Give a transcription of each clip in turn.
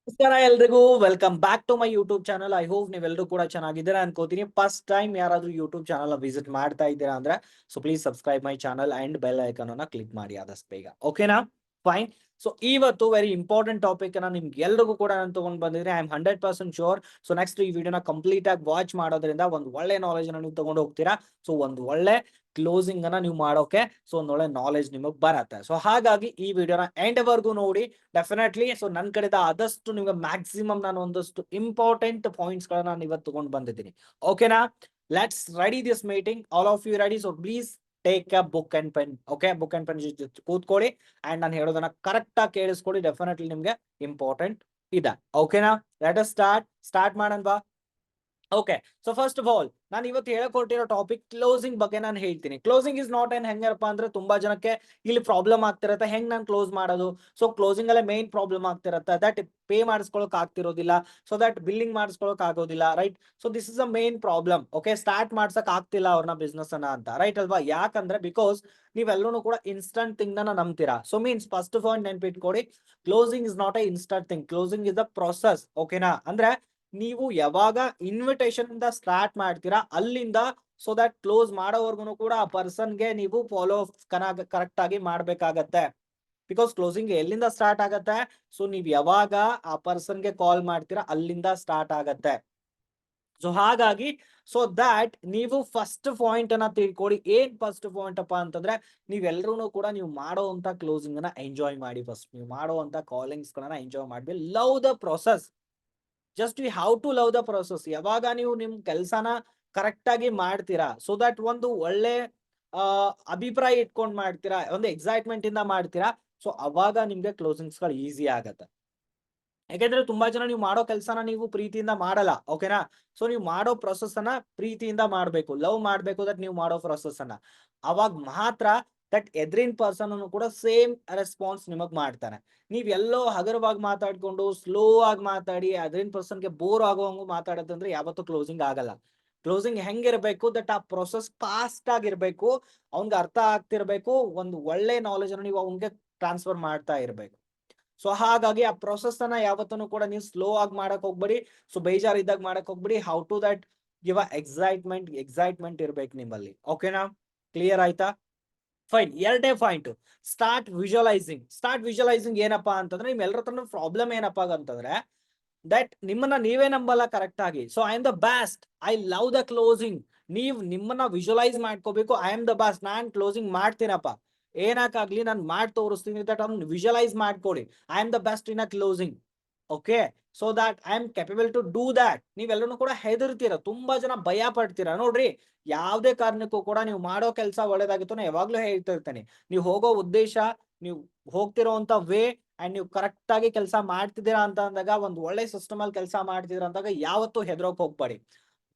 ನಮಸ್ಕಾರ ಎಲ್ರಿಗೂ welcome back to my YouTube channel. I hope ನೀವೆಲ್ಲರೂ ಕೂಡ ಚೆನ್ನಾಗಿದ್ದೀರಾ ಅನ್ಕೋತೀನಿ. ಫಸ್ಟ್ ಟೈಮ್ ಯಾರಾದ್ರೂ ಯೂಟ್ಯೂಬ್ ಚಾನಲ್ ವಿಸಿಟ್ ಮಾಡ್ತಾ ಇದ್ದೀರಾ ಅಂದ್ರೆ so please subscribe my channel and bell icon ಅನ್ನ ಕ್ಲಿಕ್ ಮಾಡಿ ಆದಷ್ಟು ಬೇಗ. ಓಕೆನಾ? ಫೈನ್. ಸೊ ಇವತ್ತು ವೆರಿ ಇಂಪಾರ್ಟೆಂಟ್ ಟಾಪಿಕ್ ಅನ್ನ ನಿಮ್ಗೆ ಎಲ್ರಿಗೂ ಕೂಡ ನಾನು ತಗೊಂಡ್ ಬಂದಿದ್ರೆ I am 100% sure. So next ಈ ವಿಡಿಯೋನ ಕಂಪ್ಲೀಟ್ ಆಗಿ ವಾಚ್ ಮಾಡೋದ್ರಿಂದ ಒಂದು ಒಳ್ಳೆ ನಾಲೆಜ್ ಅನ್ನ ನೀವು ತಗೊಂಡು ಹೋಗ್ತೀರಾ. ಸೊ ಒಂದು ಒಳ್ಳೆ ಕ್ಲೋಸಿಂಗ್ ಅನ್ನ ನೀವು ಮಾಡೋಕೆ ಸೊ ಒಂದು ಒಳ್ಳೆ ನಾಲೆಜ್ ನಿಮಗೆ ಬರತ್ತೆ. ಸೊ ಹಾಗಾಗಿ ಈ ವಿಡಿಯೋನ ಎಂಡ್ ವರ್ಗೂ ನೋಡಿ ಡೆಫಿನೆಟ್ಲಿ. ಸೊ ನನ್ನ ಕಡೆದ ಆದಷ್ಟು ನಿಮ್ಗೆ ಮ್ಯಾಕ್ಸಿಮಮ್ ನಾನು ಒಂದಷ್ಟು ಇಂಪಾರ್ಟೆಂಟ್ ಪಾಯಿಂಟ್ಸ್ ಗಳನ್ನ ನಾನು ಇವತ್ತು ತಗೊಂಡು ಬಂದಿದ್ದೀನಿ. ಓಕೆನಾ? Let's ready this meeting. All of you ready? So please take a book and pen. Okay, book and pen ಕೂತ್ಕೊಳ್ಳಿ ಅಂಡ್ ನಾನು ಹೇಳೋದನ್ನ ಕರೆಕ್ಟ್ ಆಗಿ ಕೇಳಿಸ್ಕೊಳ್ಳಿ. ಡೆಫಿನೆಟ್ಲಿ ನಿಮ್ಗೆ ಇಂಪಾರ್ಟೆಂಟ್ ಇದೆ. ಓಕೆನಾ? ಲೆಟ್ ಅಸ್ ಸ್ಟಾರ್ಟ್ ಮಾಡೋಣ ಬಾ. Okay, so first of all ನಾನು ಇವತ್ತು ಹೇಳಕ್ ಹೊರಟಿರೋ ಟಾಪಿಕ್ ಕ್ಲೋಸಿಂಗ್ ಬಗ್ಗೆ ನಾನು ಹೇಳ್ತೀನಿ. ಕ್ಲೋಸಿಂಗ್ ಇಸ್ ನಾಟ್ ಏನ್ ಹೆಂಗಪ್ಪ ಅಂದ್ರೆ ತುಂಬಾ ಜನಕ್ಕೆ ಇಲ್ಲಿ ಪ್ರಾಬ್ಲಮ್ ಆಗ್ತಿರತ್ತೆ, ಹೆಂಗ್ ನಾನು ಕ್ಲೋಸ್ ಮಾಡೋದು. ಸೊ ಕ್ಲೋಸಿಂಗ್ ಅಲ್ಲೇ ಮೇನ್ ಪ್ರಾಬ್ಲಮ್ ಆಗ್ತಿರತ್ತೆ. ದಟ್ ಪೇ ಮಾಡಿಸ್ಕೊಳಕ್ ಆಗ್ತಿರೋದಿಲ್ಲ, ಸೊ ದಟ್ ಬಿಲ್ಲಿಂಗ್ ಮಾಡಿಸ್ಕೊಳಕ್ ಆಗೋದಿಲ್ಲ, right? So this is a main problem. Okay, start ಮಾಡ್ಸಕ್ ಆಗ್ತಿಲ್ಲ ಅವ್ರನ್ನ ಬಿಸ್ನೆಸ್ ಅನ್ನ ಅಂತ, ರೈಟ್ ಅಲ್ವಾ? ಯಾಕಂದ್ರೆ ಬಿಕಾಸ್ ನೀವೆಲ್ಲರೂ ಕೂಡ ಇನ್ಸ್ಟಂಟ್ ಥಿಂಗ್ ನ ನಂಬ್ತೀರಾ. So means first of all ನೆನ್ಪಿಟ್ಕೊಡಿ, closing is not a instant thing. Closing is a process. ಓಕೆನಾ? ಅಂದ್ರೆ ನೀವು ಯಾವಾಗ ಇನ್ವಿಟೇಷನ್ ಇಂದ ಸ್ಟಾರ್ಟ್ ಮಾಡ್ತೀರಾ ಅಲ್ಲಿಂದ ಸೊ ದಟ್ ಕ್ಲೋಸ್ ಮಾಡೋವರ್ಗು ಕೂಡ ಆ ಪರ್ಸನ್ಗೆ ನೀವು ಫಾಲೋ ಕರೆಕ್ಟ್ ಆಗಿ ಮಾಡ್ಬೇಕಾಗತ್ತೆ. ಬಿಕಾಸ್ ಕ್ಲೋಸಿಂಗ್ ಎಲ್ಲಿಂದ ಸ್ಟಾರ್ಟ್ ಆಗತ್ತೆ? ಸೊ ನೀವ್ ಯಾವಾಗ ಆ ಪರ್ಸನ್ಗೆ ಕಾಲ್ ಮಾಡ್ತೀರಾ ಅಲ್ಲಿಂದ ಸ್ಟಾರ್ಟ್ ಆಗತ್ತೆ. ಸೊ ಹಾಗಾಗಿ ಸೊ ದಟ್ ನೀವು ಫಸ್ಟ್ ಪಾಯಿಂಟ್ ಅನ್ನ ತಿಳ್ಕೊಳ್ಳಿ. ಏನ್ ಫಸ್ಟ್ ಪಾಯಿಂಟ್ ಅಪ್ಪ ಅಂತಂದ್ರೆ ನೀವೆಲ್ಲರೂ ಕೂಡ ನೀವು ಮಾಡುವಂತ ಕ್ಲೋಸಿಂಗ್ ಅನ್ನ ಎಂಜಾಯ್ ಮಾಡಿ. ಫಸ್ಟ್ ನೀವು ಮಾಡುವಂತ ಕಾಲಿಂಗ್ಸ್ ಗಳನ್ನ ಎಂಜಾಯ್ ಮಾಡಿ. Love the process. Just you have to love the process. ಯಾವಾಗ ನೀವು ನಿಮ್ ಕೆಲ್ಸನ ಕರೆಕ್ಟ್ ಆಗಿ ಮಾಡ್ತೀರಾ, ಸೊ ದಟ್ ಒಂದು ಒಳ್ಳೆ ಅಭಿಪ್ರಾಯ ಇಟ್ಕೊಂಡ್ ಮಾಡ್ತೀರಾ, ಒಂದು ಎಕ್ಸೈಟ್ಮೆಂಟ್ ಇಂದ ಮಾಡ್ತೀರಾ, ಸೊ ಅವಾಗ ನಿಮ್ಗೆ ಕ್ಲೋಸಿಂಗ್ಸ್ ಗಳು ಈಸಿ ಆಗತ್ತೆ. ಯಾಕೆಂದ್ರೆ ತುಂಬಾ ಜನ ನೀವು ಮಾಡೋ ಕೆಲಸನ ನೀವು ಪ್ರೀತಿಯಿಂದ ಮಾಡಲ್ಲ. ಓಕೆನಾ? ಸೊ ನೀವು ಮಾಡೋ ಪ್ರೊಸೆಸ್ ಅನ್ನ ಪ್ರೀತಿಯಿಂದ ಮಾಡ್ಬೇಕು, ಲವ್ ಮಾಡ್ಬೇಕು ದಟ್ ನೀವು ಮಾಡೋ ಪ್ರೊಸೆಸ್ ಅನ್ನ. ಅವಾಗ ಮಾತ್ರ ದಟ್ ಎದ್ರಿನ್ ಪರ್ಸನ್ ಅನ್ನು ಕೂಡ ಸೇಮ್ ರೆಸ್ಪಾನ್ಸ್ ನಿಮಗ್ ಮಾಡ್ತಾನೆ. ನೀವ್ ಎಲ್ಲೋ ಹಗರವಾಗಿ ಮಾತಾಡ್ಕೊಂಡು ಸ್ಲೋ ಆಗಿ ಮಾತಾಡಿ ಅದ್ರಿನ್ ಪರ್ಸನ್ಗೆ ಬೋರ್ ಆಗೋಂಗು ಮಾತಾಡೋದಂದ್ರೆ ಯಾವತ್ತೂ ಕ್ಲೋಸಿಂಗ್ ಆಗಲ್ಲ. ಕ್ಲೋಸಿಂಗ್ ಹೆಂಗಿರ್ಬೇಕು? ದಟ್ ಆ ಪ್ರೊಸೆಸ್ ಫಾಸ್ಟ್ ಆಗಿರ್ಬೇಕು, ಅವ್ನ್ಗೆ ಅರ್ಥ ಆಗ್ತಿರ್ಬೇಕು, ಒಂದು ಒಳ್ಳೆ ನಾಲೆಜ್ ಅನ್ನು ನೀವು ಅವ್ನ್ಗೆ ಟ್ರಾನ್ಸ್ಫರ್ ಮಾಡ್ತಾ ಇರ್ಬೇಕು. ಸೊ ಹಾಗಾಗಿ ಆ ಪ್ರೊಸೆಸ್ ಅನ್ನ ಯಾವತ್ತೂ ಕೂಡ ನೀವು ಸ್ಲೋ ಆಗಿ ಮಾಡಕ್ ಹೋಗ್ಬೇಡಿ. ಸೊ ಬೇಜಾರ್ ಇದ್ದಾಗ ಮಾಡಕ್ ಹೋಗ್ಬೇಡಿ. How to that give excitement ಇರ್ಬೇಕು ನಿಮ್ಮಲ್ಲಿ. ಓಕೆನಾ? ಕ್ಲಿಯರ್ ಆಯ್ತಾ? ಫೈನ್. ಎರಡನೇ ಪಾಯಿಂಟ್, ಸ್ಟಾರ್ಟ್ ವಿಜುವಲೈಸಿಂಗ್ ಏನಪ್ಪಾ ಅಂತಂದ್ರೆ ನಿಮ್ಮೆಲ್ಲರ ಹತ್ರ ಪ್ರಾಬ್ಲಮ್ ಏನಪ್ಪಾ ಅಂತಂದ್ರೆ ದಟ್ ನಿಮ್ಮನ್ನ ನೀವೇ ನಂಬಲ್ಲ ಕರೆಕ್ಟ್ ಆಗಿ. So I am the best, I love the closing. ನೀವ್ ನಿಮ್ಮನ್ನ ವಿಜುವಲೈಸ್ ಮಾಡ್ಕೋಬೇಕು. ಐ ಆಮ್ ದ ಬೆಸ್ಟ್, ನಾನ್ ಕ್ಲೋಸಿಂಗ್ ಮಾಡ್ತೀನಪ್ಪ, ಏನಕ್ಕಾಗ್ಲಿ ನಾನು ಮಾಡಿ ತೋರಿಸ್ತೀನಿ. ದಟ್ ವಿಜುವಲೈಸ್ ಮಾಡ್ಕೊಡಿ. I am the best in a closing. Okay, so that I am capable to do that. ನೀವೆಲ್ಲರೂ ಕೂಡ ಹೆದರ್ತೀರ, ತುಂಬಾ ಜನ ಭಯ ಪಡ್ತೀರಾ. ನೋಡ್ರಿ, ಯಾವ್ದೇ ಕಾರಣಕ್ಕೂ ಕೂಡ ನೀವು ಮಾಡೋ ಕೆಲಸ ಒಳ್ಳೇದಾಗಿತ್ತು ನಾ ಯಾವಾಗ್ಲೂ ಹೇಳ್ತಿರ್ತೇನೆ. ನೀವು ಹೋಗೋ ಉದ್ದೇಶ, ನೀವು ಹೋಗ್ತಿರೋಂತ ವೇ ಅಂಡ್ ನೀವು ಕರೆಕ್ಟ್ ಆಗಿ ಕೆಲಸ ಮಾಡ್ತಿದ್ದೀರಾ ಅಂತ ಅಂದಾಗ, ಒಂದು ಒಳ್ಳೆ ಸಿಸ್ಟಮ್ ಅಲ್ಲಿ ಕೆಲಸ ಮಾಡ್ತಿದ್ದೀರಾ ಅಂದಾಗ ಯಾವತ್ತೂ ಹೆದರೋಕ್ ಹೋಗ್ಬೇಡಿ.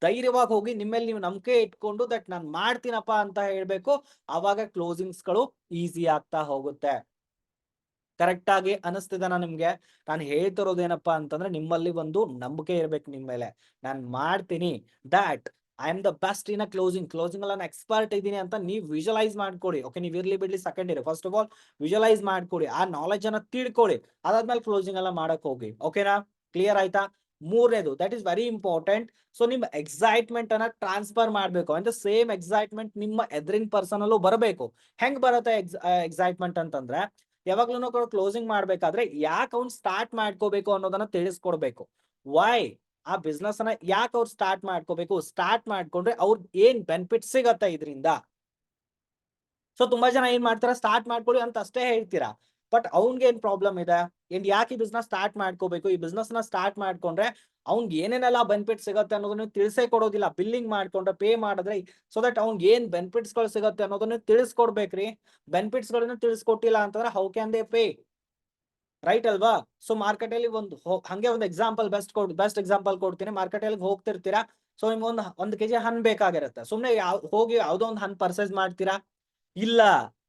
ಧೈರ್ಯವಾಗಿ ಹೋಗಿ ನಿಮ್ಮಲ್ಲಿ ನೀವು ನಂಬಿಕೆ ಇಟ್ಕೊಂಡು ದಟ್ ನಾನ್ ಮಾಡ್ತೀನಪ್ಪ ಅಂತ ಹೇಳ್ಬೇಕು. ಅವಾಗ ಕ್ಲೋಸಿಂಗ್ಸ್ ಗಳು ಈಸಿ ಆಗ್ತಾ ಹೋಗುತ್ತೆ. ಕರೆಕ್ಟ್ ಆಗಿ ಅನಿಸ್ತಿದಾನ ನಿಮ್ಗೆ? ನಾನು ಹೇಳ್ತಿರೋದೇನಪ್ಪಾ ಅಂತಂದ್ರೆ ನಿಮ್ಮಲ್ಲಿ ಒಂದು ನಂಬಿಕೆ ಇರ್ಬೇಕು ನಿಮ್ ಮೇಲೆ. ನಾನ್ ಮಾಡ್ತೀನಿ, that I am the best in a closing ಅಲ್ಲಿ ನಾನು ಎಕ್ಸ್ಪರ್ಟ್ ಇದ್ದೀನಿ ಅಂತ ನೀವು ವಿಜುವಲೈಸ್ ಮಾಡ್ಕೊಡಿ. ಓಕೆ, ನೀವು ಇರ್ಲಿ ಬಿಡ್ಲಿ ಸೆಕೆಂಡ್ ಇರಿ, ಫಸ್ಟ್ ಆಫ್ ಆಲ್ ವಿಜುವಲೈಸ್ ಮಾಡ್ಕೊಡಿ, ಆ ನಾಲೆಜ್ ಅನ್ನ ತಿಳ್ಕೊಳ್ಳಿ. ಅದಾದ್ಮೇಲೆ ಕ್ಲೋಸಿಂಗ್ ಎಲ್ಲ ಮಾಡಕ್ ಹೋಗಿ. ಓಕೆನಾ? ಕ್ಲಿಯರ್ ಆಯ್ತಾ? ಮೂರನೇದು, that is very important. So ನಿಮ್ ಎಕ್ಸೈಟ್ಮೆಂಟ್ ಅನ್ನ ಟ್ರಾನ್ಸ್ಫರ್ ಮಾಡ್ಬೇಕು. ಅಂದ್ರೆ ಸೇಮ್ ಎಕ್ಸೈಟ್ಮೆಂಟ್ ನಿಮ್ಮ ಎದ್ರಿನ್ ಪರ್ಸನ್ ಅಲ್ಲೂ ಬರಬೇಕು. ಹೆಂಗ್ ಬರುತ್ತೆ ಎಕ್ಸೈಟ್ಮೆಂಟ್ ಅಂತಂದ್ರೆ, ಯಾವಾಗ್ಲೂ ಕ್ಲೋಸಿಂಗ್ ಮಾಡ್ಬೇಕಾದ್ರೆ ಯಾಕೆ ಅವ್ನು ಸ್ಟಾರ್ಟ್ ಮಾಡ್ಕೋಬೇಕು ಅನ್ನೋದನ್ನ ತಿಳಿಸ್ಕೊಡ್ಬೇಕು. ವೈ ಆ ಬಿಸ್ನೆಸ್ ಅನ್ನ ಯಾಕೆ ಅವ್ರು ಸ್ಟಾರ್ಟ್ ಮಾಡ್ಕೋಬೇಕು, ಸ್ಟಾರ್ಟ್ ಮಾಡ್ಕೊಂಡ್ರೆ ಅವ್ರಿಗೆ ಏನ್ ಬೆನಿಫಿಟ್ ಸಿಗತ್ತೆ ಇದರಿಂದ. ಸೊ ತುಂಬಾ ಜನ ಏನ್ ಮಾಡ್ತಾರ, ಸ್ಟಾರ್ಟ್ ಮಾಡ್ಕೊಳ್ಳಿ ಅಂತ ಅಷ್ಟೇ ಹೇಳ್ತೀರಾ, ಬಟ್ ಅವ್ನ್ಗೆ ಏನ್ ಪ್ರಾಬ್ಲಮ್ ಇದೆ, ಏನ್ ಯಾಕೆ ಈ ಬಿಸ್ನೆಸ್ ಸ್ಟಾರ್ಟ್ ಮಾಡ್ಕೋಬೇಕು, ಈ ಬಿಸ್ನೆಸ್ ನ ಸ್ಟಾರ್ಟ್ ಮಾಡ್ಕೊಂಡ್ರೆ ಅವ್ನ್ಗೆ ಏನೇನೆಲ್ಲ ಬೆನಿಫಿಟ್ ಸಿಗುತ್ತೆ ಅನ್ನೋದನ್ನ ತಿಳಿಸೇ ಕೊಡೋದಿಲ್ಲ. ಬಿಲ್ಲಿಂಗ್ ಮಾಡ್ಕೊಂಡ್ರೆ, ಪೇ ಮಾಡಿದ್ರೆ, ಸೊ ದಟ್ ಅವ್ನ್ಗೆ ಏನ್ ಬೆನಿಫಿಟ್ಸ್ ಗಳು ಸಿಗುತ್ತೆ ಅನ್ನೋದನ್ನ ತಿಳಿಸ್ಕೊಡ್ಬೇಕ್ರಿ. ಬೆನಿಫಿಟ್ಸ್ ಗಳನ್ನ ತಿಳಿಸ್ಕೊಟ್ಟಿಲ್ಲ ಅಂತಂದ್ರೆ how can they pay, right ಅಲ್ವಾ? ಸೊ ಮಾರ್ಕೆಟ್ ಅಲ್ಲಿ ಹಂಗೆ ಒಂದು ಎಕ್ಸಾಂಪಲ್ ಬೆಸ್ಟ್ ಎಕ್ಸಾಂಪಲ್ ಕೊಡ್ತೀನಿ. ಮಾರ್ಕೆಟ್ ಅಲ್ಲಿ ಹೋಗ್ತಿರ್ತೀರಾ, ಸೊ ನಿಮ್ಗೆ ಒಂದು ಕೆಜಿ ಹಣ್ಣು ಬೇಕಾಗಿರುತ್ತೆ. ಸುಮ್ನೆ ಹೋಗಿ ಯಾವ್ದೋ ಒಂದು ಹಣ್ಣು ಪರ್ಚೇಸ್ ಮಾಡ್ತೀರಾ? ಇಲ್ಲ.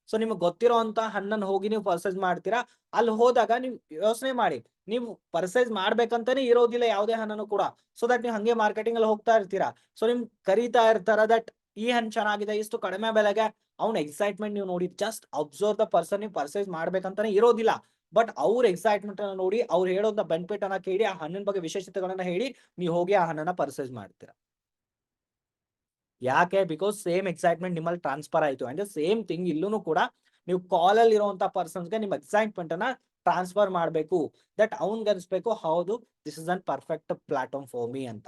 ಸೊ ನಿಮ್ಗೆ ಗೊತ್ತಿರೋ ಅಂತ ಹಣ್ಣನ್ನು ಹೋಗಿ ನೀವು ಪರ್ಚೇಸ್ ಮಾಡ್ತೀರಾ. ಅಲ್ಲಿ ಹೋದಾಗ ನೀವು ಯೋಚನೆ ಮಾಡಿ, ನೀವು ಪರ್ಚೇಸ್ ಮಾಡ್ಬೇಕಂತಾನೆ ಇರೋದಿಲ್ಲ ಯಾವ್ದೇ ಹಣ್ಣನ್ನು ಕೂಡ. ಸೊ ದಟ್ ನೀವು ಹಂಗೆ ಮಾರ್ಕೆಟಿಂಗ್ ಅಲ್ಲಿ ಹೋಗ್ತಾ ಇರ್ತೀರಾ. ಸೊ ನಿಮ್ ಕರೀತಾ ಇರ್ತಾರ ದಟ್ ಈ ಹಣ್ಣು ಚೆನ್ನಾಗಿದೆ, ಇಷ್ಟು ಕಡಿಮೆ ಬೆಲೆಗೆ. ಅವ್ನ ಎಕ್ಸೈಟ್ಮೆಂಟ್ ನೀವು ನೋಡಿ, ಜಸ್ಟ್ ಅಬ್ಸರ್ವ್ ದ ಪರ್ಸನ್. ನೀವು ಪರ್ಚೇಸ್ ಮಾಡ್ಬೇಕಂತಾನೆ ಇರೋದಿಲ್ಲ, ಬಟ್ ಅವ್ರ ಎಕ್ಸೈಟ್ಮೆಂಟ್ ಅನ್ನ ನೋಡಿ, ಅವ್ರು ಹೇಳೋದ ಬೆನಿಫಿಟ್ ಅನ್ನ ಕೇಳಿ, ಆ ಹಣ್ಣಿನ ಬಗ್ಗೆ ವಿಶೇಷತೆಗಳನ್ನ ಹೇಳಿ ನೀವು ಹೋಗಿ ಆ ಹಣ್ಣನ್ನ ಪರ್ಚೇಸ್ ಮಾಡ್ತೀರಾ. ಯಾಕೆ? ಬಿಕಾಸ್ ಸೇಮ್ ಎಕ್ಸೈಟ್ಮೆಂಟ್ ನಿಮ್ಮಲ್ಲಿ ಟ್ರಾನ್ಸ್ಫರ್ ಆಯ್ತು. ಅಂಡ್ ಸೇಮ್ ಥಿಂಗ್ ಇಲ್ಲೂ ಕೂಡ ನೀವು ಕಾಲ್ ಅಲ್ಲಿ ಇರುವಂತ ಪರ್ಸನ್ಸ್ಗೆ ನಿಮ್ಮ ಎಕ್ಸೈಟ್ಮೆಂಟ್ ಅನ್ನ ಟ್ರಾನ್ಸ್ಫರ್ ಮಾಡಬೇಕು. ದಟ್ ಅವ್ನ್ಗೆ ಅನ್ಸ್ಬೇಕು, ಹೌದು this is an perfect platform for me ಅಂತ.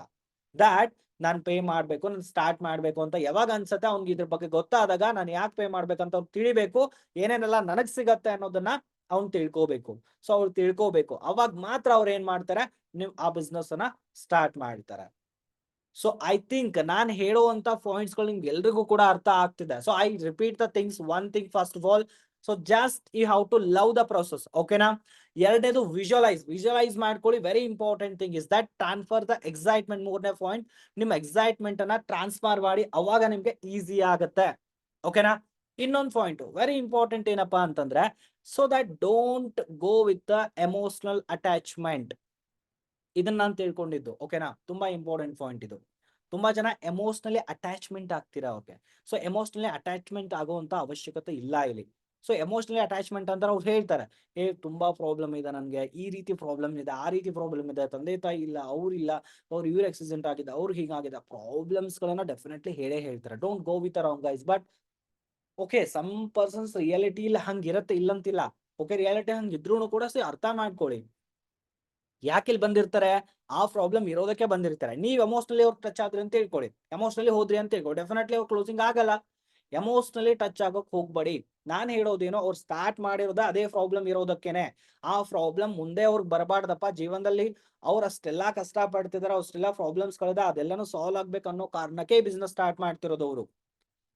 ದಟ್ ನಾನು ಪೇ ಮಾಡ್ಬೇಕು, ನಾನು ಸ್ಟಾರ್ಟ್ ಮಾಡ್ಬೇಕು ಅಂತ ಯಾವಾಗ ಅನ್ಸುತ್ತೆ ಅವ್ನಿಗೆ ಇದ್ರ ಬಗ್ಗೆ ಗೊತ್ತಾದಾಗ ನಾನು ಯಾಕೆ ಪೇ ಮಾಡ್ಬೇಕಂತ ಅವ್ರು ತಿಳಿಬೇಕು, ಏನೇನೆಲ್ಲ ನನಗ್ ಸಿಗತ್ತೆ ಅನ್ನೋದನ್ನ ಅವ್ನು ತಿಳ್ಕೋಬೇಕು. ಸೊ ಅವ್ರು ತಿಳ್ಕೋಬೇಕು, ಅವಾಗ ಮಾತ್ರ ಅವ್ರು ಏನ್ ಮಾಡ್ತಾರೆ, ನೀವು ಆ ಬಿಸ್ನೆಸ್ ಅನ್ನ ಸ್ಟಾರ್ಟ್ ಮಾಡ್ತಾರೆ. ಸೊ ಐ ಥಿಂಕ್ ನಾನು ಹೇಳುವಂತ ಪಾಯಿಂಟ್ಸ್ ಗಳು ನಿಮ್ಗೆ ಎಲ್ರಿಗೂ ಕೂಡ ಅರ್ಥ ಆಗ್ತಿದೆ. So I repeat the things. One thing first of all, so just you how to love the process. ಓಕೆನಾ? ಎರಡನೇದು ವಿಜುವಲೈಸ್ ಮಾಡ್ಕೊಳ್ಳಿ. Very important thing is that transfer the excitement. ಮೂರನೇ ಪಾಯಿಂಟ್, ನಿಮ್ಮ ಎಕ್ಸೈಟ್ಮೆಂಟ್ ಅನ್ನ ಟ್ರಾನ್ಸ್ಫರ್ ಮಾಡಿ, ಅವಾಗ ನಿಮ್ಗೆ ಈಸಿ ಆಗುತ್ತೆ. ಓಕೆನಾ? ಇನ್ನೊಂದು ಪಾಯಿಂಟ್ ವೆರಿ ಇಂಪಾರ್ಟೆಂಟ್ ಏನಪ್ಪಾ ಅಂತಂದ್ರೆ, so that don't go with the emotional attachment. ಇದನ್ನ ನಾನು ತಿಳ್ಕೊಂಡಿದ್ದು. ಓಕೆನಾ? ತುಂಬಾ ಇಂಪಾರ್ಟೆಂಟ್ ಪಾಯಿಂಟ್ ಇದು. ತುಂಬಾ ಜನ ಎಮೋಷನಲಿ ಅಟ್ಯಾಚ್ಮೆಂಟ್ ಆಗ್ತೀರಾ. ಓಕೆ, ಸೊ ಎಮೋಷನಲಿ ಅಟ್ಯಾಚ್ಮೆಂಟ್ ಆಗುವಂತ ಅವಶ್ಯಕತೆ ಇಲ್ಲ ಇಲ್ಲಿ. ಸೊ ಎಮೋಷನಲಿ ಅಟ್ಯಾಚ್ಮೆಂಟ್ ಅಂತ ಅವ್ರು ಹೇಳ್ತಾರೆ, ತುಂಬಾ ಪ್ರಾಬ್ಲಮ್ ಇದೆ ನನ್ಗೆ, ಈ ರೀತಿ ಪ್ರಾಬ್ಲಮ್ ಇದೆ, ಆ ರೀತಿ ಪ್ರಾಬ್ಲಮ್ ಇದೆ, ತಂದೆ ತಾಯಿ ಇಲ್ಲ, ಅವ್ರಿಲ್ಲ, ಅವ್ರು ಇವ್ರ ಆಕ್ಸಿಡೆಂಟ್ ಆಗಿದೆ, ಅವ್ರು ಹೀಗಾಗಿದೆ, ಪ್ರಾಬ್ಲಮ್ಸ್ ಗಳನ್ನ ಡೆಫಿನೆಟ್ಲಿ ಹೇಳೇ ಹೇಳ್ತಾರೆ. Don't go with wrong guys. But okay, some persons reality ಇಲ್ಲ ಹಂಗಿರತ್ತೆ, ಇಲ್ಲಂತಿಲ್ಲ. ಓಕೆ, ರಿಯಾಲಿಟಿ ಹಂಗಿದ್ರು ಕೂಡ ಅರ್ಥ ಮಾಡ್ಕೊಳ್ಳಿ, ಯಾಕೆ ಇಲ್ಲಿ ಬಂದಿರ್ತಾರೆ, ಆ ಪ್ರಾಬ್ಲಮ್ ಇರೋದಕ್ಕೆ ಬಂದಿರ್ತಾರೆ. ನೀವ್ ಎಮೋಷನಲಿ ಅವ್ರು ಟಚ್ ಆದ್ರಿ ಅಂತ ಹೇಳ್ಕೊಳ್ಳಿ, ಎಮೋಷನಲಿ ಹೋದ್ರಿ ಅಂತ ಹೇಳ್ಕೊಳ್ಳಿ, ಡೆಫಿನೆಟ್ಲಿ ಅವ್ರು ಕ್ಲೋಸಿಂಗ್ ಆಗಲ್ಲ. ಎಮೋಷನಲಿ ಟಚ್ ಆಗೋಕ್ ಹೋಗ್ಬೇಡಿ. ನಾನ್ ಹೇಳೋದೇನೋ, ಅವ್ರು ಸ್ಟಾರ್ಟ್ ಮಾಡಿರೋದ ಅದೇ ಪ್ರಾಬ್ಲಮ್ ಇರೋದಕ್ಕೇನೆ. ಆ ಪ್ರಾಬ್ಲಮ್ ಮುಂದೆ ಅವ್ರಿಗೆ ಬರಬಾರ್ದಪ್ಪ ಜೀವನದಲ್ಲಿ. ಅವ್ರು ಅಷ್ಟೆಲ್ಲಾ ಕಷ್ಟ ಪಡ್ತಿದಾರೆ, ಅಷ್ಟೆಲ್ಲಾ ಪ್ರಾಬ್ಲಮ್ಸ್ ಕಳೆದ ಅದೆಲ್ಲಾನು ಸಾಲ್ವ್ ಆಗ್ಬೇಕು ಅನ್ನೋ ಕಾರಣಕ್ಕೆ ಬಿಸ್ನೆಸ್ ಸ್ಟಾರ್ಟ್ ಮಾಡ್ತಿರೋದು ಅವರು.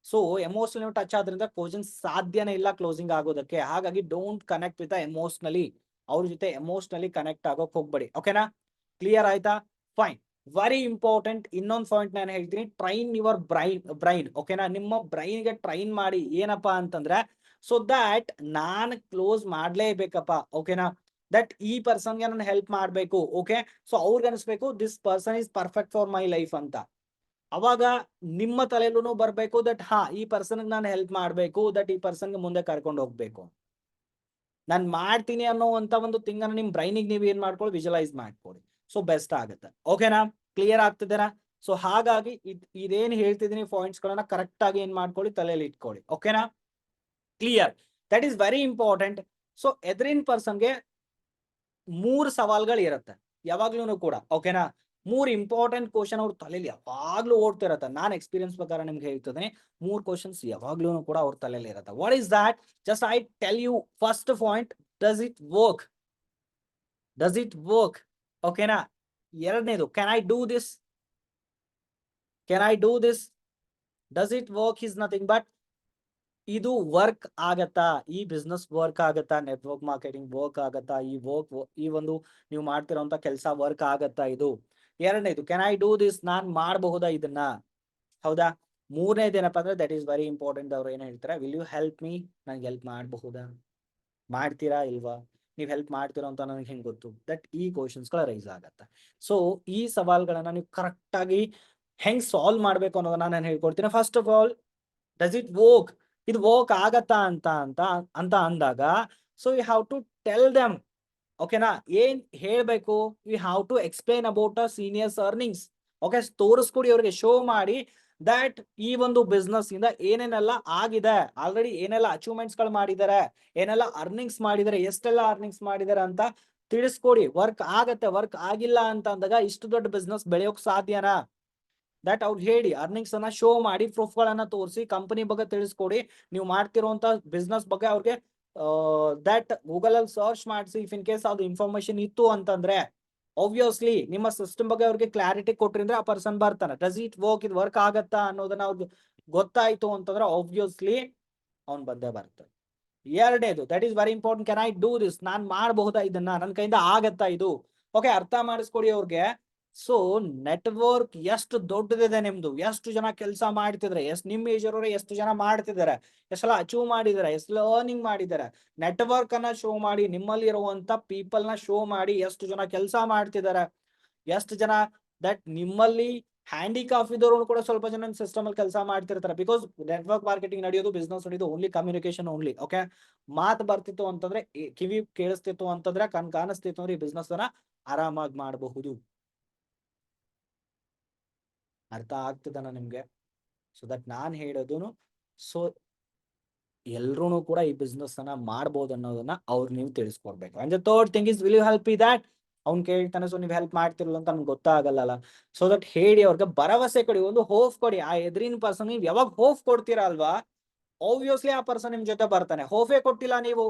ಸೊ ಎಮೋಷನಲಿ ಟಚ್ ಆದ್ರಿಂದ ಕ್ಲೋಸಿಂಗ್ ಸಾಧ್ಯನೇ ಇಲ್ಲ ಕ್ಲೋಸಿಂಗ್ ಆಗೋದಕ್ಕೆ. ಹಾಗಾಗಿ ಡೋಂಟ್ ಕನೆಕ್ಟ್ ವಿತ್ ಎಮೋಷನಲಿ. ಅವ್ರ ಜೊತೆ ಎಮೋಷನಲಿ ಕನೆಕ್ಟ್ ಆಗೋಕ್ ಹೋಗ್ಬೇಡಿ. ಓಕೆನಾ? ಕ್ಲಿಯರ್ ಆಯ್ತಾ? ಫೈನ್. ವೆರಿ ಇಂಪಾರ್ಟೆಂಟ್ ಇನ್ನೊಂದು ಪಾಯಿಂಟ್ ನಾನು ಹೇಳ್ತೀನಿ, ಟ್ರೈನ್ ಯುವರ್ ಬ್ರೈನ್. ಓಕೆನಾ? ನಿಮ್ಮ ಬ್ರೈನ್ ಗೆ ಟ್ರೈನ್ ಮಾಡಿ. ಏನಪ್ಪಾ ಅಂತಂದ್ರೆ, ಸೊ ದಟ್ ನಾನ್ ಕ್ಲೋಸ್ ಮಾಡ್ಲೇಬೇಕಪ್ಪ. ಓಕೆನಾ? ದಟ್ ಈ ಪರ್ಸನ್ಗೆ ನಾನು ಹೆಲ್ಪ್ ಮಾಡ್ಬೇಕು. ಓಕೆ, ಸೊ ಅವ್ರಿಗೆ ಅನಿಸ್ಬೇಕು this person is perfect for my life ಅಂತ. ಅವಾಗ ನಿಮ್ಮ ತಲೆಯಲ್ಲೂ ಬರ್ಬೇಕು ದಟ್ ಹಾ, ಈ ಪರ್ಸನ್ ನಾನು ಹೆಲ್ಪ್ ಮಾಡ್ಬೇಕು, ದಟ್ ಈ ಪರ್ಸನ್ಗೆ ಮುಂದೆ ಕರ್ಕೊಂಡು ಹೋಗ್ಬೇಕು, ನಾನು ಮಾಡ್ತೀನಿ ಅನ್ನೋವಂತ ಒಂದು ಥಿಂಗ್ ಅನ್ನ ನಿಮ್ ಬ್ರೈನಿಗೆ ನೀವು ಏನ್ ಮಾಡ್ಕೊಳ್ಳಿ, ವಿಜುವಲೈಸ್ ಮಾಡ್ಕೊಳ್ಳಿ. ಸೊ ಬೆಸ್ಟ್ ಆಗುತ್ತೆ. ಓಕೆನಾ? ಕ್ಲಿಯರ್ ಆಗ್ತಿದ್ದೀರಾ? ಸೊ ಹಾಗಾಗಿ ಇದೇನ್ ಹೇಳ್ತಿದೀನಿ ಪಾಯಿಂಟ್ಸ್ ಗಳನ್ನ ಕರೆಕ್ಟ್ ಆಗಿ ಏನ್ ಮಾಡ್ಕೊಳ್ಳಿ, ತಲೆಯಲ್ಲಿ ಇಟ್ಕೊಳ್ಳಿ. ಓಕೆನಾ? Clear. That is very important. So ಎದುರಿನ ಪರ್ಸನ್ಗೆ 3 ಸವಾಲ್ಗಳು ಇರುತ್ತೆ ಯಾವಾಗ್ಲೂ ಕೂಡ. ಓಕೆನಾ? 3 ಇಂಪಾರ್ಟೆಂಟ್ ಕ್ವಶನ್ ಅವ್ರ ತಲೆಯಲ್ಲಿ ಯಾವಾಗ್ಲೂ ಓಡ್ತಿರತ್ತೆ. ನಾನು ಎಕ್ಸ್ಪೀರಿಯನ್ಸ್ ಪ್ರಕಾರ ನಿಮ್ಗೆ ಹೇಳ್ತಿದ್ದೀನಿ, 3 ಕ್ವಶನ್ಸ್ ಯಾವಾಗ್ಲೂ ಕೂಡ ಅವ್ರ ತಲೆಯಲ್ಲಿ ಇರುತ್ತೆ. What is that? Just I tell you. First point, does it work? Does it work? ಓಕೆನಾ? ಎರಡನೇದು, can I do this? Can I do this? Does it work is nothing but ಇದು ವರ್ಕ್ ಆಗತ್ತಾ, ಈ ಬಿಸ್ನೆಸ್ ವರ್ಕ್ ಆಗತ್ತಾ, network marketing work ಆಗತ್ತಾ, ಈ ಒಂದು ನೀವು ಮಾಡ್ತಿರೋಂತ ಕೆಲಸ ವರ್ಕ್ ಆಗತ್ತಾ ಇದು. ಎರಡನೇದು, ಕ್ಯಾನ್ ಐ ಡೂ ದಿಸ್? ನಾನ್ ಮಾಡಬಹುದಾ ಇದನ್ನ? ಹೌದಾ? ಮೂರನೇದು ಏನಪ್ಪಾ ಅಂದ್ರೆ, ದಟ್ ಈಸ್ ವೆರಿ ಇಂಪಾರ್ಟೆಂಟ್. ಅವ್ರು ಏನ್ ಹೇಳ್ತಾರೆ, ವಿಲ್ ಯು ಹೆಲ್ಪ್ ಮೀ? ನಂಗೆ ಹೆಲ್ಪ್ ಮಾಡಬಹುದಾ? ಮಾಡ್ತೀರಾ ಇಲ್ವಾ? ನೀವ್ ಹೆಲ್ಪ್ ಮಾಡ್ತೀರಾ ಅಂತ ನನಗೆ ಹೆಂಗ್ ಗೊತ್ತು? ದಟ್ ಈ ಕ್ವಶನ್ಸ್ ಗಳ ರೈಸ್ ಆಗತ್ತೆ. ಸೊ ಈ ಸವಾಲ್ಗಳನ್ನ ನೀವು ಕರೆಕ್ಟ್ ಆಗಿ ಹೆಂಗ್ ಸಾಲ್ವ್ ಮಾಡ್ಬೇಕು ಅನ್ನೋದನ್ನ ನಾನು ಹೇಳ್ಕೊಡ್ತೀನಿ. First of all, does it work? ಇದು ವರ್ಕ್ ಆಗತ್ತಾ ಅಂತ ಅಂದಾಗ, so you have to tell them. ಓಕೆನಾ? ಏನ್ ಹೇಳ್ಬೇಕು? You have to explain about a seniors earnings. Okay, ತೋರಿಸ್ಕೊಡಿ ಅವ್ರಿಗೆ, ಶೋ ಮಾಡಿ ದಟ್ ಈ ಒಂದು ಬಿಸ್ನೆಸ್ ಇಂದ ಏನೇನೆಲ್ಲ ಆಗಿದೆ, ಆಲ್ರೆಡಿ ಏನೆಲ್ಲ ಅಚೀವ್ಮೆಂಟ್ಸ್ ಗಳು ಮಾಡಿದ್ದಾರೆ, ಏನೆಲ್ಲ ಅರ್ನಿಂಗ್ಸ್ ಮಾಡಿದ್ದಾರೆ, ಎಷ್ಟೆಲ್ಲ ಅರ್ನಿಂಗ್ಸ್ ಮಾಡಿದ್ದಾರೆ ಅಂತ ತಿಳಿಸ್ಕೊಡಿ. ವರ್ಕ್ ಆಗತ್ತೆ, ವರ್ಕ್ ಆಗಿಲ್ಲ ಅಂತ ಅಂದಾಗ ಇಷ್ಟು ದೊಡ್ಡ ಬಿಸ್ನೆಸ್ ಬೆಳೆಯೋಕ್ ಸಾಧ್ಯನಾ? ದಟ್ ಅವ್ರು ಹೇಳಿ, ಅರ್ನಿಂಗ್ಸ್ ಅನ್ನ ಶೋ ಮಾಡಿ, ಪ್ರೂಫ್ ಗಳನ್ನ ತೋರಿಸಿ, ಕಂಪನಿ ಬಗ್ಗೆ ತಿಳಿಸ್ಕೊಡಿ, ನೀವು ಮಾಡ್ತಿರುವಂತ ಬಿಸ್ನೆಸ್ ಬಗ್ಗೆ ಅವ್ರಿಗೆ ದಟ್ ಗೂಗಲ್ ಅಲ್ಲಿ ಸರ್ಚ್ ಮಾಡಿಸಿ. ಇಫ್ ಇನ್ ಕೇಸ್ ಅದು ಇನ್ಫಾರ್ಮೇಶನ್ ಇತ್ತು ಅಂತಂದ್ರೆ, ಆಬ್ವಿಯಸ್ಲಿ ನಿಮ್ಮ ಸಿಸ್ಟಮ್ ಬಗ್ಗೆ ಅವ್ರಿಗೆ ಕ್ಲಾರಿಟಿ ಕೊಟ್ರಿಂದ್ರೆ ಆ ಪರ್ಸನ್ ಬರ್ತಾನೆ. Does it work? ಇದು ವರ್ಕ್ ಆಗತ್ತಾ ಅನ್ನೋದನ್ನ ಅವ್ರಿಗೆ ಗೊತ್ತಾಯ್ತು ಅಂತಂದ್ರೆ ಆಬ್ವಿಯಸ್ಲಿ ಅವ್ನ್ ಬಂದೇ ಬರ್ತಾನೆ. ಎರಡನೇದು, that is very important, can I do this? ನಾನ್ ಮಾಡಬಹುದಾ ಇದನ್ನ? ನನ್ನ ಕೈಯಿಂದ ಆಗತ್ತಾ ಇದು? ಓಕೆ, ಅರ್ಥ ಮಾಡಿಸ್ಕೊಡಿ ಅವ್ರಿಗೆ. ಸೊ ನೆಟ್ವರ್ಕ್ ಎಷ್ಟು ದೊಡ್ಡದಿದೆ ನಿಮ್ದು, ಎಷ್ಟು ಜನ ಕೆಲಸ ಮಾಡ್ತಿದ್ರೆ, ನಿಮ್ ಏಜ್ ಅವರೇ ಎಷ್ಟು ಜನ ಮಾಡ್ತಿದ್ದಾರೆ, ಎಷ್ಟೆಲ್ಲ ಅಚೀವ್ ಮಾಡಿದ್ದಾರೆ, ಎಷ್ಟು ಲರ್ನಿಂಗ್ ಮಾಡಿದ್ದಾರೆ. ನೆಟ್ವರ್ಕ್ ಅನ್ನ ಶೋ ಮಾಡಿ, ನಿಮ್ಮಲ್ಲಿ ಇರುವಂತ ಪೀಪಲ್ ನ ಶೋ ಮಾಡಿ, ಎಷ್ಟು ಜನ ಕೆಲಸ ಮಾಡ್ತಿದ್ದಾರೆ, ಎಷ್ಟು ಜನ ದಟ್ ನಿಮ್ಮಲ್ಲಿ ಹ್ಯಾಂಡಿಕ್ಯಾಪ್ ಇದ್ದವರು ಕೂಡ ಸ್ವಲ್ಪ ಜನ ಸಿಸ್ಟಮ್ ಅಲ್ಲಿ ಕೆಲಸ ಮಾಡ್ತಿರ್ತಾರೆ. ಬಿಕಾಸ್ ನೆಟ್ವರ್ಕ್ ಮಾರ್ಕೆಟಿಂಗ್ ನಡೆಯೋದು, ಬಿಸ್ನೆಸ್ ನಡೆಯೋದು ಓನ್ಲಿ ಕಮ್ಯುನಿಕೇಶನ್ ಓನ್ಲಿ. ಓಕೆ, ಮಾತು ಬರ್ತಿತ್ತು ಅಂತಂದ್ರೆ, ಕಿವಿ ಕೇಳಿಸ್ತಿತ್ತು ಅಂತಂದ್ರೆ, ಕಣ್ ಕಾಣಿಸ್ತಿತ್ತು ಅಂದ್ರೆ ಈ ಬಿಸ್ನೆಸ್ ಅನ್ನ ಆರಾಮಾಗಿ ಮಾಡಬಹುದು. ಅರ್ಥ ಆಗ್ತದನ ನಿಮ್ಗೆ? ಸೊ ದಟ್ ನಾನ್ ಹೇಳೋದು, ಸೊ ಎಲ್ರೂ ಕೂಡ ಈ ಬಿಸ್ನೆಸ್ ಅನ್ನ ಮಾಡ್ಬೋದು ಅನ್ನೋದನ್ನ ಅವ್ರು ನೀವು ತಿಳಿಸ್ಕೊಡ್ಬೇಕು. And the third thing is, will you help ಈ ದ್ಯಾಟ್? ಅವ್ನ್ ಕೇಳ್ತಾನೆ, ಸೊ ನೀವು ಹೆಲ್ಪ್ ಮಾಡ್ತಿರಲ್ಲ ಅಂತ ನನ್ಗೆ ಗೊತ್ತಾಗಲ್ಲ. ಸೊ ದಟ್ ಹೇಳಿ, ಅವ್ರಿಗೆ ಭರವಸೆ ಕೊಡಿ, ಒಂದು ಹೋಪ್ ಕೊಡಿ. ಆ ಎದುರಿನ ಪರ್ಸನ್ ನೀವು ಯಾವಾಗ ಹೋಪ್ ಕೊಡ್ತೀರಾ ಅಲ್ವಾ, ಆಬ್ವಿಯಸ್ಲಿ ಆ ಪರ್ಸನ್ ನಿಮ್ ಜೊತೆ ಬರ್ತಾನೆ. ಹೋಪೇ ಕೊಟ್ಟಿಲ್ಲ ನೀವು,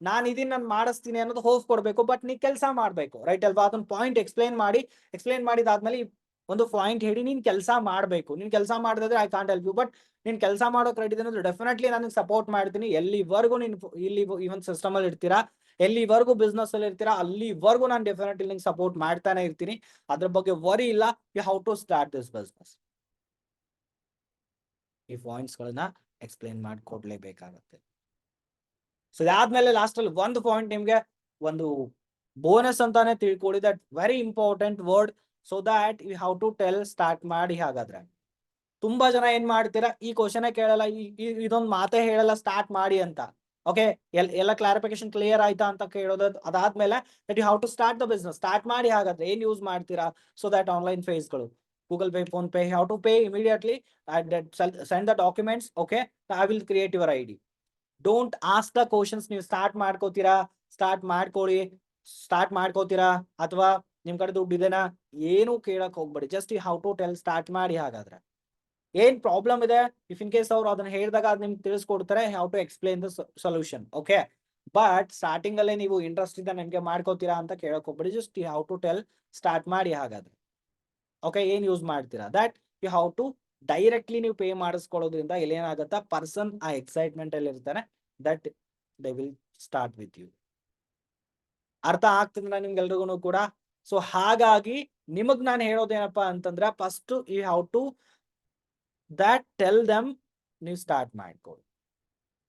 ನಾನು ಇದನ್ನ ನಾನು ಮಾಡಿಸ್ತೀನಿ ಅನ್ನೋದು ಹೋಪ್ ಕೊಡ್ಬೇಕು, ಬಟ್ ನೀವು ಕೆಲಸ ಮಾಡ್ಬೇಕು, ರೈಟ್ ಅಲ್ವಾ? ಅದನ್ನ ಪಾಯಿಂಟ್ ಎಕ್ಸ್ಪ್ಲೈನ್ ಮಾಡಿದಾದ್ಮೇಲೆ ಒಂದು ಪಾಯಿಂಟ್ ಹೇಳಿ ನೀನ್ ಕೆಲಸ ಮಾಡ್ಬೇಕು. ನೀನ್ ಕೆಲಸ ಮಾಡಿದ್ರೆ I can't help you, but ನೀನ್ ಕೆಲಸ ಮಾಡೋಕ್ ರೆಡಿ ಅಂದ್ರೆ ಡೆಫಿನೆಟ್ಲಿ ನಾನು ಸಪೋರ್ಟ್ ಮಾಡ್ತೀನಿ. ಎಲ್ಲಿವರೆಗೂ ನೀನ್ ಇಲ್ಲಿ ಇವನ್ ಸಿಸ್ಟಮ್ ಅಲ್ಲಿ ಇರ್ತೀರಾ, ಎಲ್ಲಿವರೆಗೂ ಬಿಸ್ನೆಸ್ ಅಲ್ಲಿ ಇರ್ತೀರಾ, ಅಲ್ಲಿವರೆಗೂ ನಾನು ಡೆಫಿನೆಟ್ಲಿ ನಿಂಗೆ ಸಪೋರ್ಟ್ ಮಾಡ್ತಾನೆ ಇರ್ತೀನಿ. ಅದ್ರ ಬಗ್ಗೆ ವರಿ ಇಲ್ಲ. You how to start this business. ಈ ಪಾಯಿಂಟ್ಸ್ ಗಳನ್ನ ಎಕ್ಸ್ಪ್ಲೈನ್ ಮಾಡ್ಕೊಡ್ಲೇಬೇಕಾಗತ್ತೆ. ಸೊ ಅದಾದ್ಮೇಲೆ ಲಾಸ್ಟ್ ಅಲ್ಲಿ ಒಂದು ಪಾಯಿಂಟ್ ನಿಮ್ಗೆ ಒಂದು ಬೋನಸ್ ಅಂತಾನೆ ತಿಳ್ಕೊಳ್ಳಿ, that very important word. So that you how to tell, start ಮಾಡಿ. ಹಾಗಾದ್ರೆ ತುಂಬಾ ಜನ ಏನ್ ಮಾಡ್ತೀರಾ, ಈ ಕ್ವಶನ್ ಕೇಳಲ್ಲ, ಇದೊಂದು ಮಾತೇ ಹೇಳಲ್ಲ, ಸ್ಟಾರ್ಟ್ ಮಾಡಿ ಅಂತ. ಓಕೆ, ಎಲ್ಲ ಕ್ಲಾರಿಫಿಕೇಶನ್ ಕ್ಲಿಯರ್ ಆಯ್ತಾ ಅಂತ ಕೇಳೋದು. ಅದಾದ್ಮೇಲೆ that you how to start the business, start ಮಾಡಿ. ಹಾಗಾದ್ರೆ ಏನ್ ಯೂಸ್ ಮಾಡ್ತೀರಾ? ಸೊ ದಟ್ ಆನ್ಲೈನ್ ಫೇಸ್ಗಳು, Google Pay, PhonePe, how to pay immediately, send the documents. Okay, I will create your ID. Don't ask the questions. ನೀವು start ಮಾಡ್ಕೋತೀರಾ, start ಮಾಡ್ಕೋತೀರಾ ಅಥವಾ ನಿಮ್ ಕಡೆ ದುಡ್ಡು ಇದೆನಾ, ಏನು ಕೇಳಕ್ ಹೋಗ್ಬೇಡಿ. Just you how to tell, start ಮಾಡಿ. ಹಾಗಾದ್ರೆ ಏನ್ ಪ್ರಾಬ್ಲಮ್ ಇದೆ, ಇಫ್ ಇನ್ ಕೇಸ್ ಅವ್ರು ಅದನ್ನ ಹೇಳಿದಾಗ ಅದ್ ನಿಮ್ಗೆ ತಿಳಿಸ್ಕೊಡ್ತಾರೆ, how to explain the solution. Okay, but starting ಅಲ್ಲೇ ನೀವು ಇಂಟ್ರೆಸ್ಟ್ ಇದೆ ನನ್ಗೆ ಮಾಡ್ಕೋತೀರಾ ಅಂತ ಕೇಳಕ್ ಹೋಗ್ಬೇಡಿ. Just you how to tell, start ಮಾಡಿ. ಹಾಗಾದ್ರೆ ಓಕೆ, ಏನ್ ಯೂಸ್ ಮಾಡ್ತೀರಾ, that you how to directly ನೀವು ಪೇ ಮಾಡಿಸ್ಕೊಳ್ಳೋದ್ರಿಂದ ಇಲ್ಲಿ ಏನಾಗುತ್ತಾ, ಪರ್ಸನ್ ಆ ಎಕ್ಸೈಟ್ಮೆಂಟ್ ಅಲ್ಲಿ ಇರ್ತಾನೆ, that they will start with you. ಅರ್ಥ ಆಗ್ತದ ನಿಮ್ಗೆಲ್ರಿಗೂ ಕೂಡ? ಸೊ ಹಾಗಾಗಿ ನಿಮಗ್ ನಾನು ಹೇಳೋದೇನಪ್ಪಾ ಅಂತಂದ್ರೆ, first you how to that tell them, ನೀವು ಸ್ಟಾರ್ಟ್ ಮಾಡ್ಕೊಳ್ಳಿ,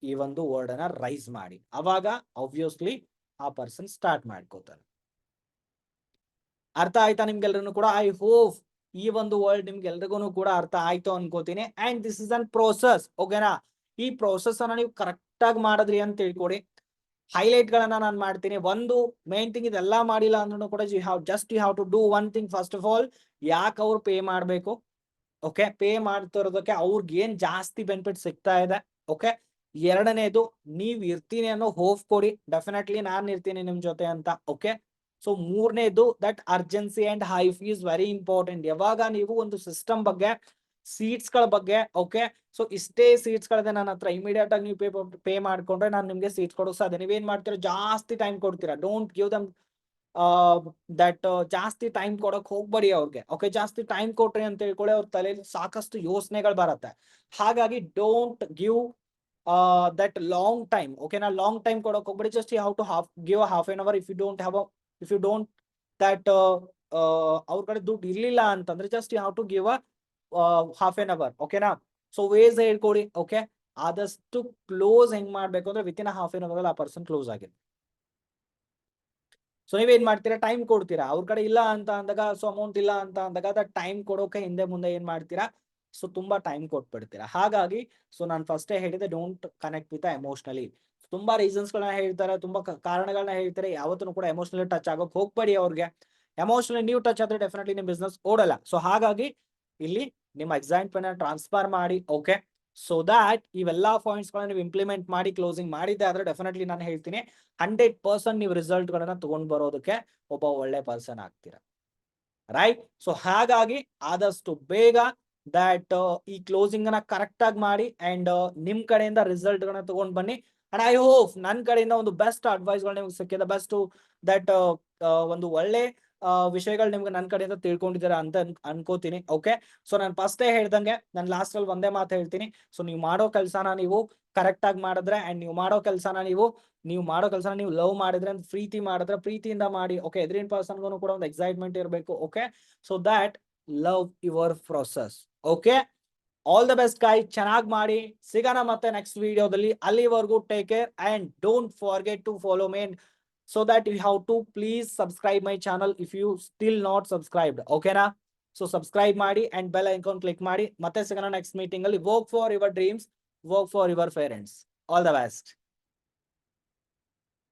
ಈ ಒಂದು ವರ್ಡ್ ಅನ್ನ ರೈಸ್ ಮಾಡಿ. ಅವಾಗ ಆಬ್ವಿಯಸ್ಲಿ ಆ ಪರ್ಸನ್ ಸ್ಟಾರ್ಟ್ ಮಾಡ್ಕೋತಾನೆ. ಅರ್ಥ ಆಯ್ತಾ ನಿಮ್ಗೆಲ್ರಿಗೂ ಕೂಡ? ಐ ಹೋಪ್ ಈ ಒಂದು ವರ್ಡ್ ನಿಮ್ಗೆಲ್ರಿಗೂ ಕೂಡ ಅರ್ಥ ಆಯ್ತು ಅನ್ಕೋತೀನಿ. And this is an process. ಓಕೆನಾ? ಈ ಪ್ರೋಸೆಸ್ ಅನ್ನ ನೀವು ಕರೆಕ್ಟ್ ಆಗಿ ಮಾಡಿದ್ರಿ ಅಂತ ತಿಳ್ಕೊಡಿ. ಹೈಲೈಟ್ ಗಳನ್ನ ನಾನು ಮಾಡ್ತೀನಿ. ಒಂದು ಮೇನ್ ಥಿಂಗ್, ಇದೆಲ್ಲ ಮಾಡಿಲ್ಲ ಅಂದ್ರೂ ಕೂಡ you have to do one thing. First of all, ಯಾಕೆ ಅವ್ರು ಪೇ ಮಾಡ್ಬೇಕು? ಓಕೆ, ಪೇ ಮಾಡ್ತಿರೋದಕ್ಕೆ ಅವ್ರಿಗೆ ಏನ್ ಜಾಸ್ತಿ ಬೆನಿಫಿಟ್ ಸಿಗ್ತಾ ಇದೆ? ಓಕೆ, ಎರಡನೇದು, ನೀವ್ ಇರ್ತೀನಿ ಅನ್ನೋ ಹೋಪ್ ಕೊಡಿ, ಡೆಫಿನೆಟ್ಲಿ ನಾನ್ ಇರ್ತೀನಿ ನಿಮ್ ಜೊತೆ ಅಂತ. ಓಕೆ, ಸೊ ಮೂರನೇದು, that urgency and high fees very important. ಯಾವಾಗ ನೀವು ಒಂದು ಸಿಸ್ಟಮ್ ಬಗ್ಗೆ, ಸೀಟ್ಸ್ ಗಳ ಬಗ್ಗೆ, ಓಕೆ, ಸೊ ಇಷ್ಟೇ ಸೀಟ್ಸ್ ಗಳಿದೆ ನನ್ನ ಹತ್ರ, ಇಮಿಡಿಯೇಟ್ ಆಗಿ ನೀವು ಪೇ ಮಾಡ್ಕೊಂಡ್ರೆ ನಾನು ನಿಮ್ಗೆ ಸೀಟ್ಸ್ ಕೊಡೋ ಸಾಧ್ಯ. ನೀವೇನ್ ಮಾಡ್ತೀರಾ, ಜಾಸ್ತಿ ಟೈಮ್ ಕೊಡ್ತೀರಾ. ಡೋಂಟ್ ಗಿವ್ ದಮ್ ದಟ್ ಜಾಸ್ತಿ ಟೈಮ್ ಕೊಡಕ್ ಹೋಗ್ಬೇಡಿ ಅವ್ರಿಗೆ. ಓಕೆ, ಜಾಸ್ತಿ ಟೈಮ್ ಕೊಟ್ರಿ ಅಂತ ಹೇಳ್ಕೊಳ್ಳಿ, ಅವ್ರ ತಲೆಯಲ್ಲಿ ಸಾಕಷ್ಟು ಯೋಚನೆಗಳು ಬರುತ್ತೆ. ಹಾಗಾಗಿ don't give that long time. ಓಕೆನಾ? ಲಾಂಗ್ ಟೈಮ್ ಕೊಡಕ್ ಹೋಗ್ಬೇಡಿ. Just you have to give half an hour. If you don't that ಅವ್ರ ಕಡೆ ದುಡ್ಡು ಇರ್ಲಿಲ್ಲ ಅಂತಂದ್ರೆ, just you have to give half an hour. ಓಕೆನಾ? ಸೊ ವೇಸ್ ಹೇಳ್ಕೊಡಿ. ಓಕೆ, ಆದಷ್ಟು ಕ್ಲೋಸ್ ಹೆಂಗ್ ಮಾಡ್ಬೇಕು ಅಂದ್ರೆ, with in half an hour ಅಲ್ಲಿ ಆ ಪರ್ಸನ್ ಕ್ಲೋಸ್ ಆಗಿದೆ. ಸೊ ನೀವೇನ್ ಮಾಡ್ತೀರಾ, ಟೈಮ್ ಕೊಡ್ತೀರಾ. ಅವ್ರ ಕಡೆ ಇಲ್ಲ ಅಂತ ಅಂದಾಗ, ಸೊ ಅಮೌಂಟ್ ಇಲ್ಲ ಅಂತ ಅಂದಾಗ ಟೈಮ್ ಕೊಡೋಕೆ ಹಿಂದೆ ಮುಂದೆ ಏನ್ ಮಾಡ್ತೀರಾ, ಸೊ ತುಂಬಾ ಟೈಮ್ ಕೊಟ್ಬಿಡ್ತೀರಾ. ಹಾಗಾಗಿ ಸೊ ನಾನು ಫಸ್ಟೇ ಹೇಳಿದೆ, ಡೋಂಟ್ ಕನೆಕ್ಟ್ ವಿತ್ ಎಮೋಷನಲಿ. ತುಂಬಾ ರೀಸನ್ಸ್ ಗಳನ್ನ ಹೇಳ್ತಾರೆ, ತುಂಬಾ ಕಾರಣಗಳನ್ನ ಹೇಳ್ತಾರೆ. ಯಾವತ್ತೂ ಕೂಡ ಎಮೋಷನಲಿ ಟಚ್ ಆಗೋಕ್ ಹೋಗ್ಬೇಡಿ ಅವ್ರಿಗೆ. ಎಮೋಷನಲಿ ನೀವು ಟಚ್ ಆದ್ರೆ ಡೆಫಿನೆಟ್ಲಿ ನಿಮ್ ಬಿಸ್ನೆಸ್ ಓಡಲ್ಲ. ಸೊ ಹಾಗಾಗಿ ಇಲ್ಲಿ ನಿಮ್ಮ ಎಕ್ಸೈಟ್ಮೆಂಟ್ ಟ್ರಾನ್ಸ್ಫರ್ ಮಾಡಿ. ಓಕೆ, ಸೊ ದಟ್ ಇವೆಲ್ಲಾ ಪಾಯಿಂಟ್ಸ್ ಗಳನ್ನ ನೀವು ಇಂಪ್ಲಿಮೆಂಟ್ ಮಾಡಿ ಕ್ಲೋಸಿಂಗ್ ಮಾಡಿದ್ದೆ ಆದ್ರೆ ಡೆಫಿನೆಟ್ಲಿ ನಾನು ಹೇಳ್ತೀನಿ 100% ನೀವು ರಿಸಲ್ಟ್ ಗಳನ್ನ ತಗೊಂಡ್ ಬರೋದಕ್ಕೆ ಒಬ್ಬ ಒಳ್ಳೆ ಪರ್ಸನ್ ಆಗ್ತೀರಾ. ರೈಟ್? ಸೊ ಹಾಗಾಗಿ ಆದಷ್ಟು ಬೇಗ ದಟ್ ಈ ಕ್ಲೋಸಿಂಗ್ ಅನ್ನ ಕರೆಕ್ಟ್ ಆಗಿ ಮಾಡಿ ಅಂಡ್ ನಿಮ್ ಕಡೆಯಿಂದ ರಿಸಲ್ಟ್ ಗಳನ್ನ ತಗೊಂಡ್ ಬನ್ನಿ. ಅಂಡ್ ಐ ಹೋಪ್ ನನ್ ಕಡೆಯಿಂದ ಒಂದು ಬೆಸ್ಟ್ ಅಡ್ವೈಸ್ ಗಳು ನಿಮ್ಗೆ ಸಿಕ್ಕಿದೆ. ಬೆಸ್ಟ್ ದಟ್ ಒಂದು ಒಳ್ಳೆ ವಿಷಯಗಳು ನಿಮ್ಗೆ ನನ್ನ ಕಡೆಯಿಂದ ತಿಳ್ಕೊಂಡಿದ್ದೀರಾ ಅಂತ ಅನ್ಕೋತೀನಿ. ಓಕೆ, ಸೊ ನಾನು ಫಸ್ಟೇ ಹೇಳ್ದಂಗೆ ನಾನು ಲಾಸ್ಟ್ ಅಲ್ಲಿ ಒಂದೇ ಮಾತು ಹೇಳ್ತೀನಿ. ಸೊ ನೀವು ಮಾಡೋ ಕೆಲಸನ ನೀವು ಕರೆಕ್ಟ್ ಆಗಿ ಮಾಡಿದ್ರೆ ಅಂಡ್ ನೀವು ಮಾಡೋ ಕೆಲಸನ ನೀವು ಲವ್ ಮಾಡಿದ್ರೆ, ಪ್ರೀತಿ ಮಾಡಿದ್ರೆ ಪ್ರೀತಿಯಿಂದ ಮಾಡಿ. ಓಕೆ, ಎದುರಿನ ಪರ್ಸನ್ಗೂ ಕೂಡ ಒಂದು ಎಕ್ಸೈಟ್ಮೆಂಟ್ ಇರಬೇಕು. Okay, so that love your process. Okay, all the best guy, ಚೆನ್ನಾಗಿ ಮಾಡಿ. ಸಿಗೋಣ ಮತ್ತೆ ನೆಕ್ಸ್ಟ್ ವಿಡಿಯೋದಲ್ಲಿ. ಅಲ್ಲಿವರೆಗೂ take care and don't forget to follow me, so that you have to please subscribe my channel if you still not subscribed. Okay na? So subscribe ಮಾಡಿ and bell icon click ಮಾಡಿ. ಮತ್ತೆ ಸಿಗೋಣ next meeting ಅಲ್ಲಿ. Work for your dreams, work for your parents. All the best.